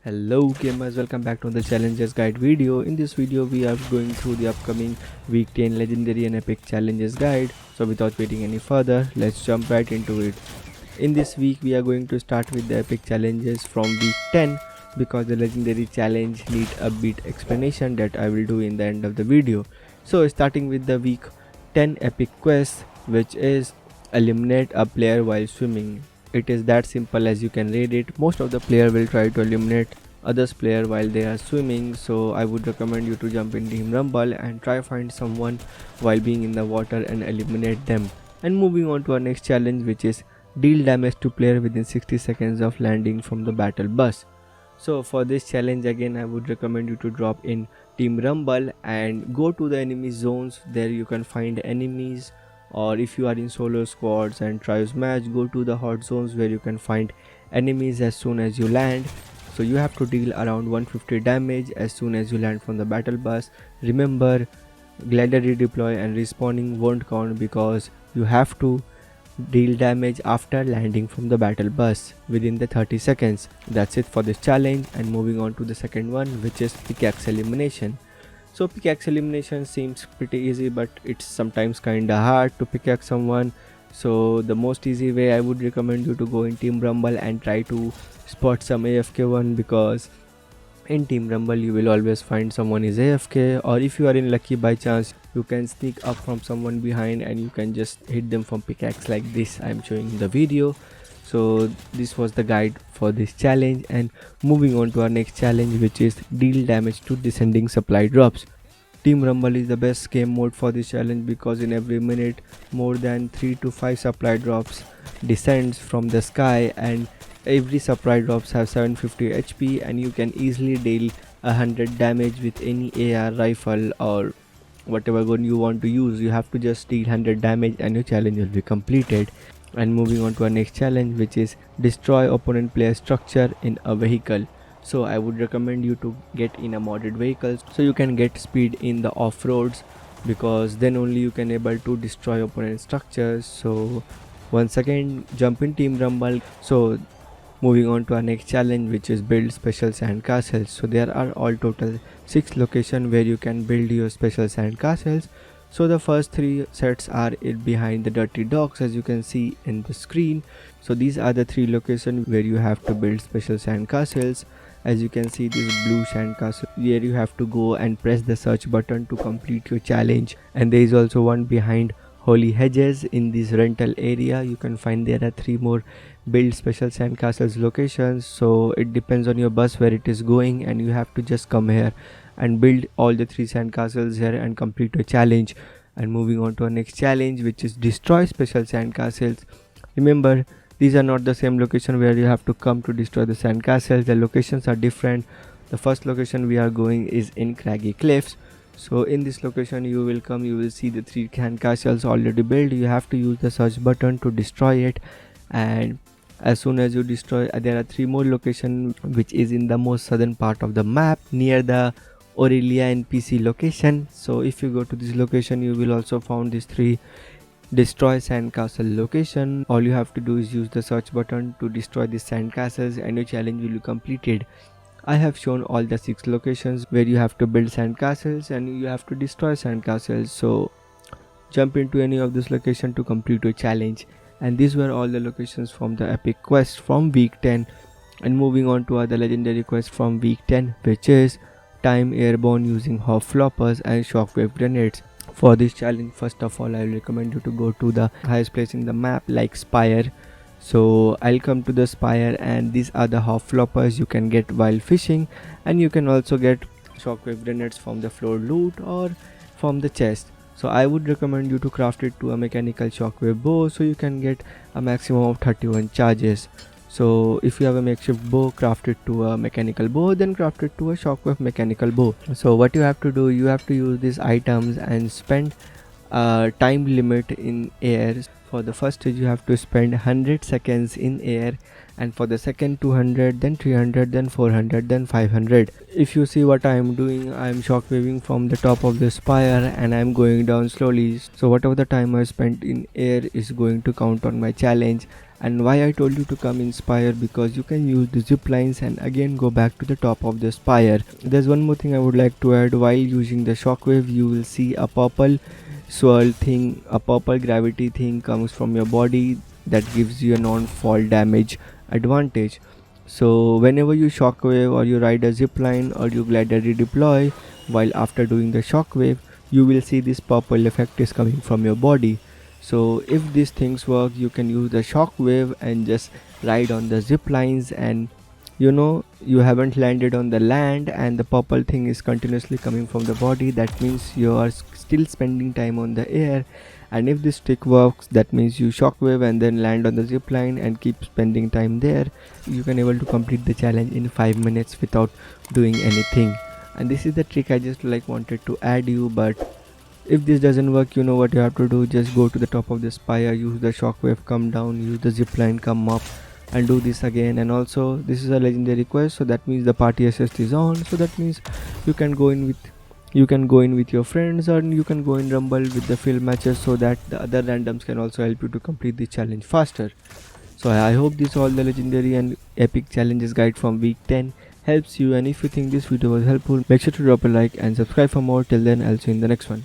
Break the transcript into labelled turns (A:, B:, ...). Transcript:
A: Hello gamers, welcome back to the challenges guide video. In this video we are going through the upcoming week 10 legendary and epic challenges guide. So without waiting any further, let's jump right into it. In this week we are going to start with the epic challenges from week 10 because the legendary challenge need a bit explanation that I will do in the end of the video. So starting with the week 10 epic quest, which is eliminate a player while swimming. It is that simple as you can read it. Most of the player will try to eliminate others player while they are swimming, so I would recommend you to jump in team rumble and try find someone while being in the water and eliminate them. And moving on to our next challenge, which is deal damage to player within 60 seconds of landing from the battle bus. So for this challenge again I would recommend you to drop in team rumble and go to the enemy zones. There you can find enemies, or if you are in solo squads and trios match, go to the hot zones where you can find enemies as soon as you land. So you have to deal around 150 damage as soon as you land from the battle bus. Remember, glider redeploy and respawning won't count because you have to deal damage after landing from the battle bus within the 30 seconds. That's it for this challenge. And moving on to the second one, which is Pickaxe Elimination. So Pickaxe Elimination seems pretty easy, but it's sometimes kinda hard to pickaxe someone. So the most easy way, I would recommend you to go in team rumble and try to spot some AFK one, because in team rumble you will always find someone is AFK, or if you are in lucky by chance you can sneak up from someone behind and you can just hit them from pickaxe like this I am showing in the video. So this was the guide for this challenge. And moving on to our next challenge, which is deal damage to descending supply drops. Team rumble is the best game mode for this challenge because in every minute more than 3 to 5 supply drops descends from the sky, and every supply drops have 750 HP and you can easily deal 100 damage with any AR rifle or whatever gun you want to use. You have to just deal 100 damage and your challenge will be completed. And moving on to our next challenge, which is destroy opponent player structure in a vehicle. So I would recommend you to get in a modded vehicle so you can get speed in the off-roads, because then only you can able to destroy opponent structures. So once again jump in team rumble. So moving on to our next challenge, which is build special sand castles. So there are all total 6 locations where you can build your special sand castles. So the first 3 sets are behind the dirty docks, as you can see in the screen. So these are the 3 locations where you have to build special sand castles. As you can see, this blue sand castle, where you have to go and press the search button to complete your challenge. And there is also one behind holy hedges in this rental area. You can find there are 3 more build special sand castles locations. So it depends on your bus where it is going, and you have to just come here and build all the 3 sand castles here and complete your challenge. And moving on to our next challenge, which is destroy special sand castles. Remember, these are not the same location where you have to come to destroy the sand castles. The locations are different. The first location we are going is in Craggy Cliffs. So in this location you will come, you will see the 3 sand castles already built. You have to use the search button to destroy it, and as soon as you destroy, there are 3 more locations which is in the most southern part of the map near the Aurelia NPC location. So if you go to this location you will also found these 3 destroy sandcastle location. All you have to do is use the search button to destroy these sandcastles and your challenge will be completed. I have shown all the 6 locations where you have to build sandcastles and you have to destroy sandcastles. So jump into any of this location to complete your challenge. And these were all the locations from the epic quest from week 10. And moving on to other legendary quest from week 10, which is time airborne using hop floppers and shockwave grenades. For this challenge, first of all I will recommend you to go to the highest place in the map like Spire. So I'll come to the Spire, and these are the hop floppers you can get while fishing, and you can also get shockwave grenades from the floor loot or from the chest. So I would recommend you to craft it to a mechanical shockwave bow so you can get a maximum of 31 charges. So if you have a makeshift bow, craft it to a mechanical bow, then craft it to a shockwave mechanical bow. So what you have to do, you have to use these items and spend a time limit in air. For the first stage you have to spend 100 seconds in air, and for the second 200, then 300, then 400, then 500. If you see what I am doing, I am shockwaving from the top of the spire and I am going down slowly. So whatever the time I spent in air is going to count on my challenge, And why I told you to come in spire, because you can use the zip lines and again go back to the top of the spire. There's one more thing I would like to add. While using the shockwave, you will see a purple swirl thing, a purple gravity thing comes from your body that gives you a non-fall damage advantage. So whenever you shockwave or you ride a zip line or you glider redeploy, while after doing the shockwave, you will see this purple effect is coming from your body. So if these things work, you can use the shockwave and just ride on the zip lines, and you haven't landed on the land and the purple thing is continuously coming from the body. That means you are still spending time on the air. And if this trick works, that means you shockwave and then land on the zip line and keep spending time there. You can able to complete the challenge in 5 minutes without doing anything. And this is the trick I just wanted to add you. But if this doesn't work, you know what you have to do. Just go to the top of the spire, use the shockwave, come down, use the zip line, come up, and do this again. And also this is a legendary quest, so that means the party assist is on. So that means you can go in with your friends, or you can go in rumble with the field matches, so that the other randoms can also help you to complete the challenge faster. So I hope this all the legendary and epic challenges guide from week 10 helps you. And if you think this video was helpful, make sure to drop a like and subscribe for more. Till then, I'll see you in the next one.